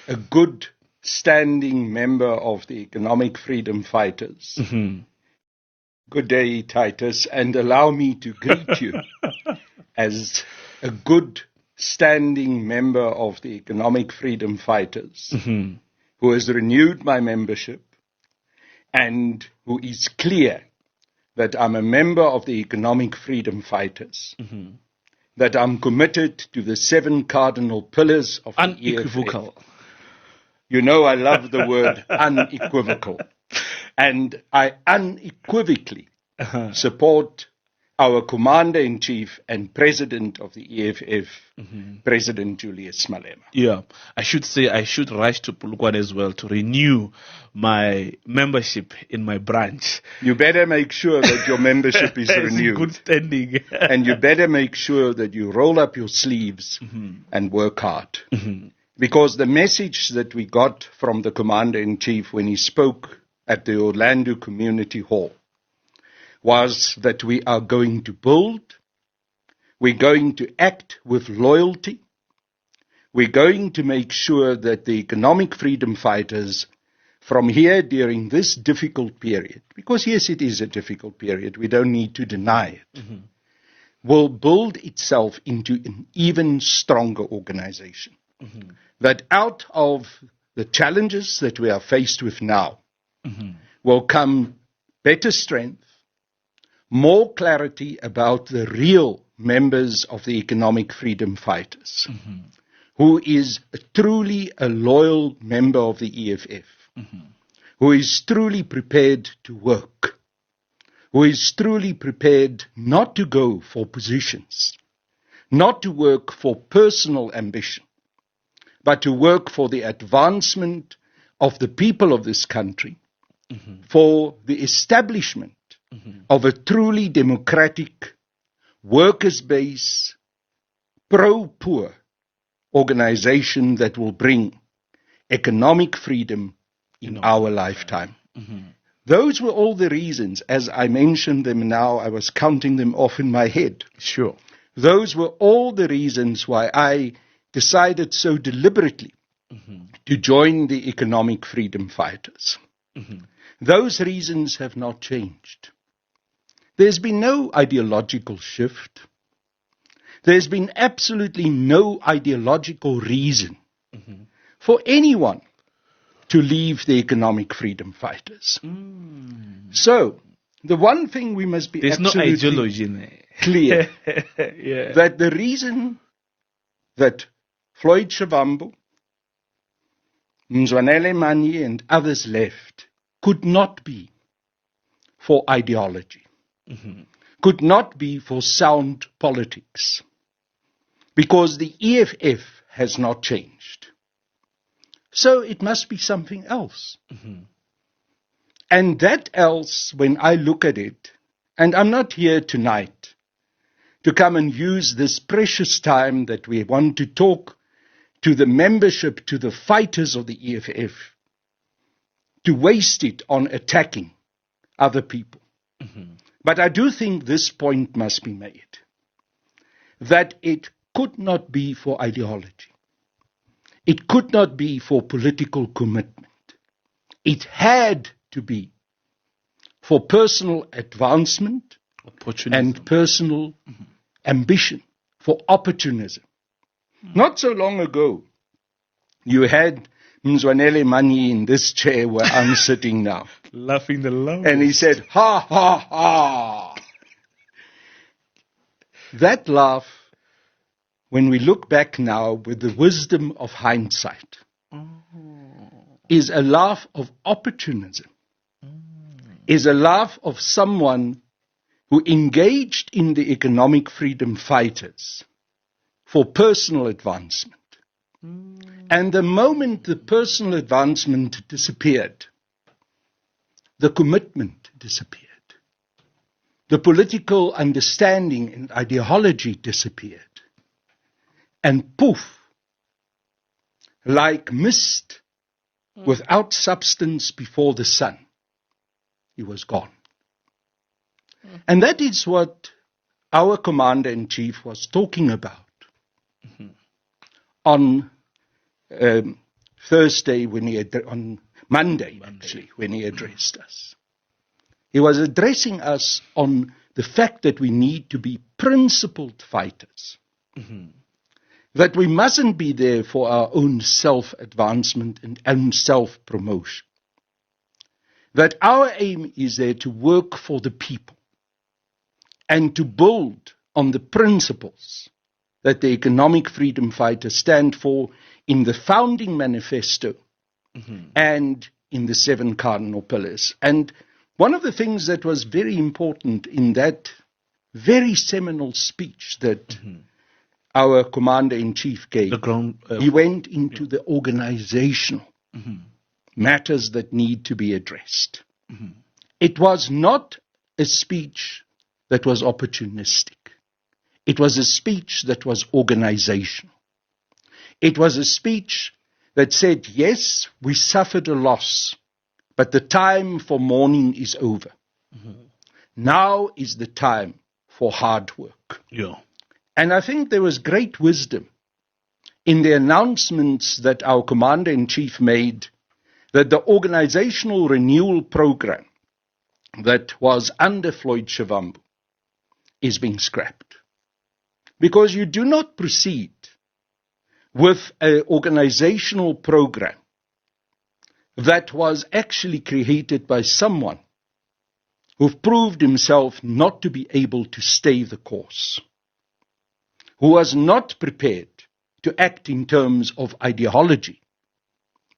a good standing member of the Economic Freedom Fighters. Good day, Titus, and allow me to greet you as a good standing member of the Economic Freedom Fighters who has renewed my membership and who is clear that I'm a member of the Economic Freedom Fighters, that I'm committed to the 7 cardinal pillars of the unequivocal. EFF. You know I love the word unequivocal. And I unequivocally support our Commander-in-Chief and President of the EFF, President Julius Malema. Yeah, I should write to Polokwane as well to renew my membership in my branch. You better make sure that your membership is renewed. In good standing. And you better make sure that you roll up your sleeves and work hard. Because the message that we got from the Commander-in-Chief when he spoke at the Orlando Community Hall was that we are going to build, we're going to act with loyalty, we're going to make sure that the Economic Freedom Fighters from here during this difficult period, because yes, it is a difficult period, we don't need to deny it, will build itself into an even stronger organization. That out of the challenges that we are faced with now will come better strength, more clarity about the real members of the Economic Freedom Fighters, who is truly a loyal member of the EFF, who is truly prepared to work, who is truly prepared not to go for positions, not to work for personal ambition, but to work for the advancement of the people of this country, for the establishment of a truly democratic, workers-based, pro-poor organization that will bring economic freedom in our lifetime. Those were all the reasons. As I mentioned them now, I was counting them off in my head. Sure. Those were all the reasons why I decided so deliberately to join the Economic Freedom Fighters. Those reasons have not changed. There's been no ideological shift. There's been absolutely no ideological reason for anyone to leave the Economic Freedom Fighters. So, the one thing we must be There's absolutely no ideology in there. clear, that the reason that Floyd Shivambu, Mzwanele Manyi and others left could not be for ideology, could not be for sound politics, because the EFF has not changed. So it must be something else. And that else, when I look at it, and I'm not here tonight to come and use this precious time that we want to talk to the membership, to the fighters of the EFF, to waste it on attacking other people. But I do think this point must be made, that it could not be for ideology. It could not be for political commitment. It had to be for personal advancement and personal ambition, for opportunism. Not so long ago, you had Mzwanele Manyi in this chair where I'm sitting now. Laughing the loudest. And he said, ha, ha, ha. That laugh, when we look back now with the wisdom of hindsight, is a laugh of opportunism, is a laugh of someone who engaged in the Economic Freedom Fighters for personal advancement. And the moment the personal advancement disappeared, the commitment disappeared. The political understanding and ideology disappeared. And poof, like mist without substance before the sun, he was gone. And that is what our Commander-in-Chief was talking about on Thursday on Monday, actually, when he addressed us. He was addressing us on the fact that we need to be principled fighters. That we mustn't be there for our own self-advancement and own self-promotion. That our aim is there to work for the people and to build on the principles that the economic freedom fighters stand for in the founding manifesto and in the 7 cardinal pillars. And one of the things that was very important in that very seminal speech that our commander-in-chief gave, he went into the organizational matters that need to be addressed. It was not a speech that was opportunistic. It was a speech that was organizational. It was a speech that said, yes, we suffered a loss, but the time for mourning is over. Now is the time for hard work. Yeah. And I think there was great wisdom in the announcements that our commander-in-chief made that the organizational renewal program that was under Floyd Shivambu is being scrapped. Because you do not proceed with an organizational program that was actually created by someone who proved himself not to be able to stay the course, who was not prepared to act in terms of ideology,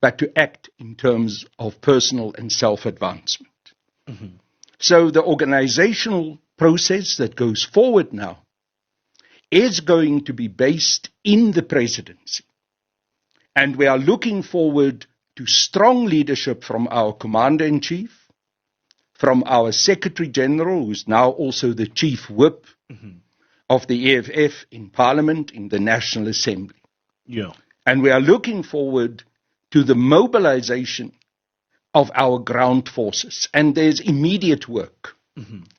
but to act in terms of personal and self-advancement. So the organizational process that goes forward now is going to be based in the presidency. And we are looking forward to strong leadership from our commander-in-chief, from our secretary-general, who's now also the chief whip of the EFF in Parliament, in the National Assembly. Yeah. And we are looking forward to the mobilization of our ground forces. And there's immediate work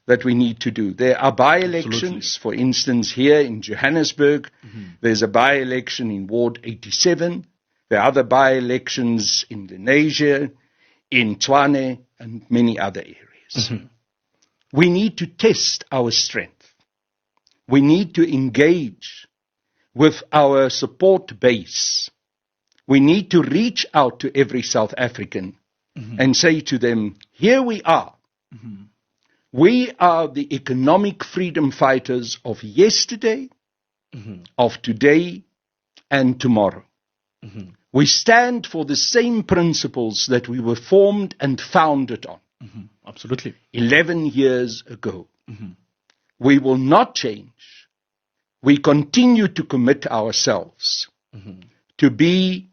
that we need to do. There are by-elections, for instance, here in Johannesburg. There's a by-election in Ward 87. There are other by-elections in Lenasia, in Tshwane, and many other areas. We need to test our strength. We need to engage with our support base. We need to reach out to every South African and say to them, here we are. We are the economic freedom fighters of yesterday, of today, and tomorrow. We stand for the same principles that we were formed and founded on. Absolutely. 11 years ago. We will not change. We continue to commit ourselves to be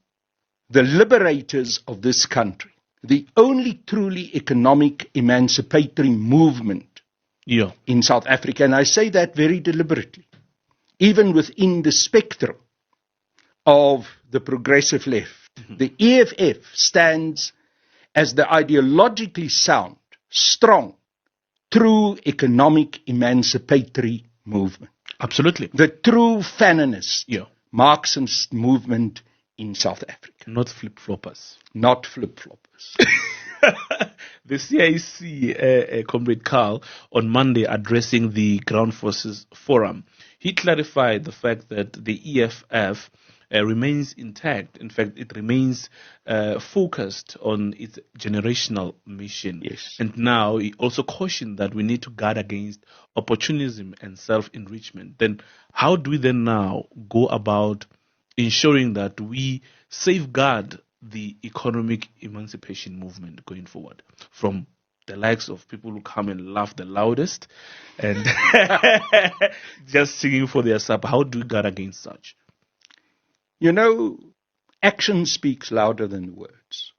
the liberators of this country, the only truly economic emancipatory movement in South Africa. And I say that very deliberately. Even within the spectrum of the progressive left, the EFF stands as the ideologically sound, strong, true economic emancipatory movement. Absolutely. The true Fanonist, Marxist movement in South Africa. Not flip-floppers. Not flip-floppers. The CIC, Comrade Carl, on Monday addressing the Ground Forces Forum, he clarified the fact that the EFF remains intact. In fact, it remains focused on its generational mission. Yes. And now he also cautioned that we need to guard against opportunism and self-enrichment. Then how do we then now go about ensuring that we safeguard the economic emancipation movement going forward from the likes of people who come and laugh the loudest and just singing for their supper? How do we guard against such? You know, action speaks louder than words.